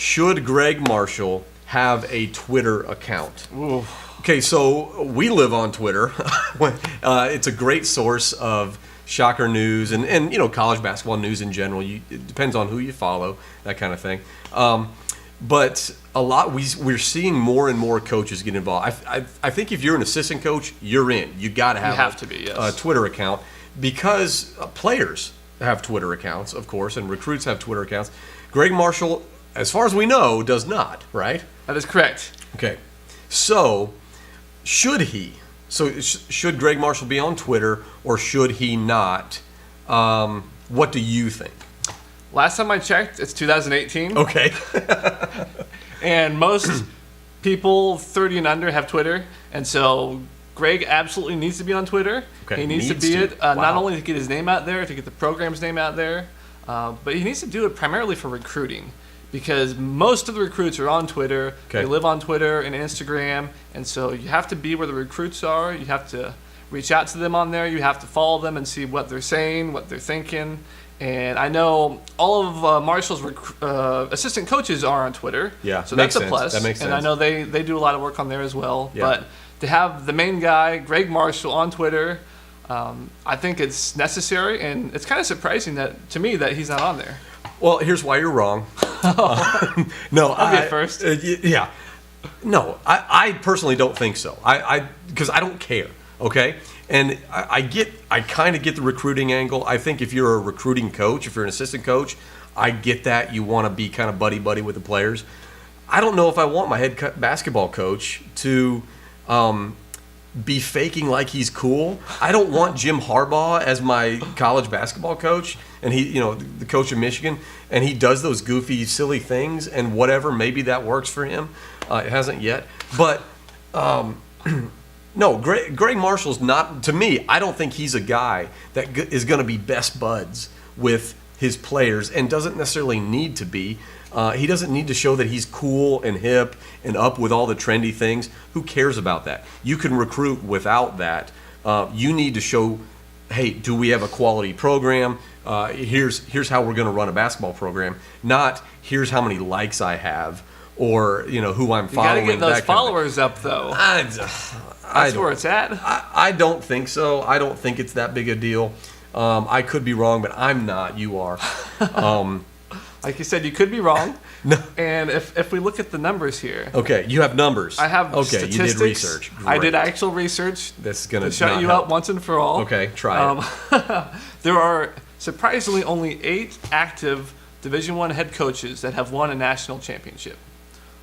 Should Gregg Marshall have a Twitter account? Ooh. Okay, so we live on Twitter. It's a great source of Shocker news and college basketball news in general. It depends on who you follow, that kind of thing. But a lot we're seeing more and more coaches get involved. I think if you're an assistant coach, you're in. You got to have a Twitter account because players have Twitter accounts, of course, and recruits have Twitter accounts. Gregg Marshall, as far as we know, does not, right? That is correct. Okay. So, should he? So, should Gregg Marshall be on Twitter or should he not? What do you think? Last time I checked, it's 2018. Okay. And most people 30 and under have Twitter. And so Gregg absolutely needs to be on Twitter. Okay. He needs to be it, not only to get his name out there, to get the program's name out there, but he needs to do it primarily for recruiting. Because most of the recruits are on Twitter. Okay. They live on Twitter and Instagram. And so you have to be where the recruits are. You have to reach out to them on there. You have to follow them and see what they're saying, what they're thinking. And I know all of Marshall's assistant coaches are on Twitter. Yeah, so that's a sense. plus. That makes sense. And I know they do a lot of work on there as well. Yeah. But to have the main guy, Gregg Marshall, on Twitter, I think it's necessary. And it's kind of surprising to me that he's not on there. Well, here's why you're wrong. No, I'll be at first. Yeah. No, I personally don't think so. Because I don't care. Okay. And I kind of get the recruiting angle. I think if you're a recruiting coach, if you're an assistant coach, I get that. You want to be kind of buddy-buddy with the players. I don't know if I want my head basketball coach to be faking like he's cool. I don't want Jim Harbaugh as my college basketball coach, and he, the coach of Michigan, and he does those goofy, silly things, and whatever, maybe that works for him. It hasn't yet. But no, Gregg Marshall's not, to me, I don't think he's a guy that is going to be best buds with his players and doesn't necessarily need to be. He doesn't need to show that he's cool and hip and up with all the trendy things. Who cares about that? You can recruit without that. You need to show, hey, do we have a quality program? Here's how we're going to run a basketball program. Not here's how many likes I have or who I'm following. You got to get those followers up though. That's where it's at. I don't think so. I don't think it's that big a deal. I could be wrong, but I'm not. You are. Like you said, you could be wrong. No. And if we look at the numbers here. Okay, you have numbers. I have statistics. You did research. Great. I did actual research. That's going to shut you up once and for all. Okay, try it. There are surprisingly only 8 active Division I head coaches that have won a national championship.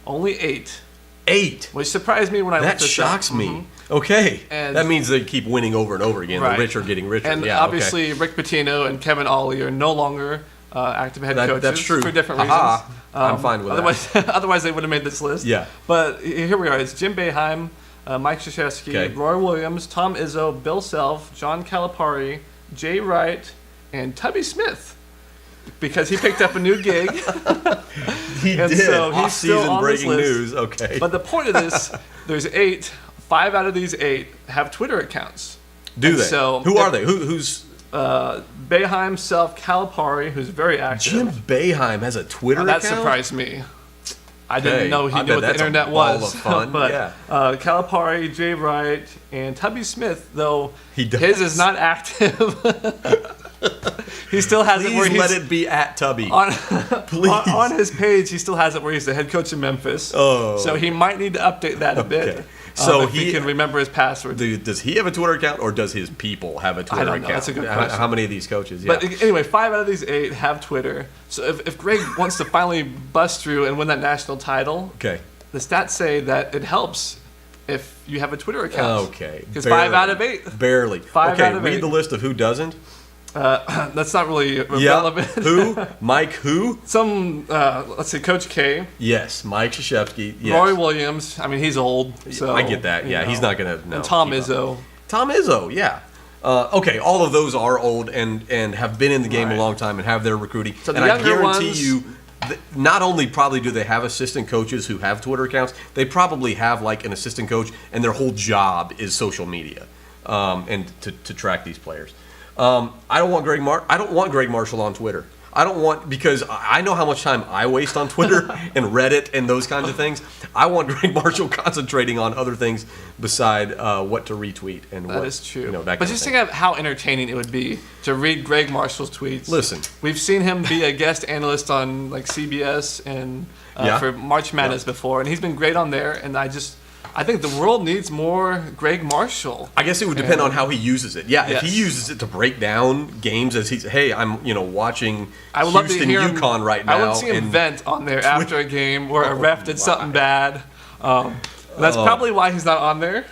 Only 8. 8? Which surprised me when I looked this up. That shocks me. Mm-hmm. Okay. And that means they keep winning over and over again. Right. The rich are getting richer. And obviously Rick Pitino and Kevin Ollie are no longer active head coaches. That's true. For different reasons. I'm fine with that. Otherwise, they would have made this list. Yeah. But here we are. It's Jim Boeheim, Mike Krzyzewski, Roy Williams, Tom Izzo, Bill Self, John Calipari, Jay Wright, and Tubby Smith. Because he picked up a new gig. He did. So he's still on breaking this list. News. Okay. But the point of this, there's 8. 5 out of these 8 have Twitter accounts. Do they? So who are they? Who's Boeheim, Self, Calipari, who's very active. Jim Boeheim has a Twitter account? That surprised me. I didn't know he knew what the internet was. Of fun. But yeah. Calipari, Jay Wright, and Tubby Smith, though his is not active. He still has it where he's... let it be at Tubby. On his page, he still has it where he's the head coach of Memphis. Oh. So he might need to update that a bit. So if he can remember his password. Does he have a Twitter account or does his people have a Twitter account? I don't know. That's a good question. How many of these coaches? Yeah. But anyway, 5 out of these 8 have Twitter. So if Gregg wants to finally bust through and win that national title, the stats say that it helps if you have a Twitter account. Okay. Because 5 out of 8. Barely. 5 out of 8. Read the list of who doesn't. That's not really relevant. Who? Mike who? Let's see, Coach K. Yes, Mike Krzyzewski. Yes. Roy Williams. I mean, he's old. So I get that. Yeah, he's not going to. And Tom Izzo. Tom Izzo, yeah. Okay, all of those are old and have been in the game a long time and have their recruiting. So and I guarantee you, not only probably do they have assistant coaches who have Twitter accounts, they probably have like an assistant coach and their whole job is social media and to track these players. I don't want Gregg Marshall on Twitter. I don't want, because I know how much time I waste on Twitter and Reddit and those kinds of things. I want Gregg Marshall concentrating on other things beside what to retweet and That what is true. that but kind just of thing. think of how entertaining it would be to read Gregg Marshall's tweets. Listen, We've seen him be a guest analyst on like CBS and for March Madness before, and he's been great on there. And I think the world needs more Gregg Marshall. I guess it would depend on how he uses it. Yeah, if he Yes. uses it to break down games as he's, hey, I'm watching I would love to Houston hear him, UConn right now. I would see him and vent on there after a game where a ref did something bad. That's probably why he's not on there.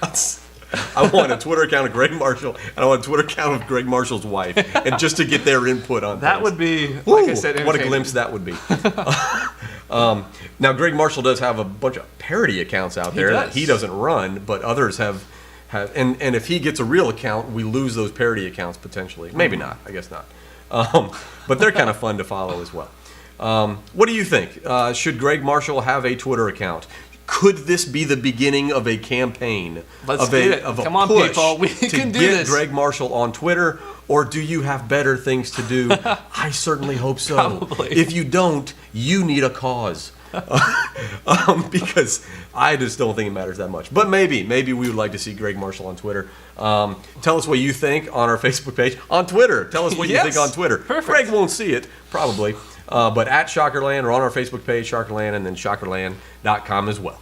I want a Twitter account of Gregg Marshall, and I want a Twitter account of Gregg Marshall's wife, and just to get their input on That things. would be, like I Ooh, said, what a entertaining. glimpse that would be. Now, Gregg Marshall does have a bunch of parody accounts out there that does. he doesn't run, but others have and if he gets a real account, we lose those parody accounts potentially. Maybe not. I guess not. But they're kind of fun to follow as well. What do you think? Should Gregg Marshall have a Twitter account? Could this be the beginning of a campaign? Let's get it. Of a Come on, push people. We to can do get this. Gregg Marshall on Twitter, or do you have better things to do? I certainly hope so. Probably. If you don't, you need a cause. Because I just don't think it matters that much. But maybe we would like to see Gregg Marshall on Twitter. Tell us what you think on our Facebook page. On Twitter, tell us what you Yes. think on Twitter. Perfect. Greg won't see it, probably. But at Shockerland or on our Facebook page, Shockerland, and then Shockerland.com as well.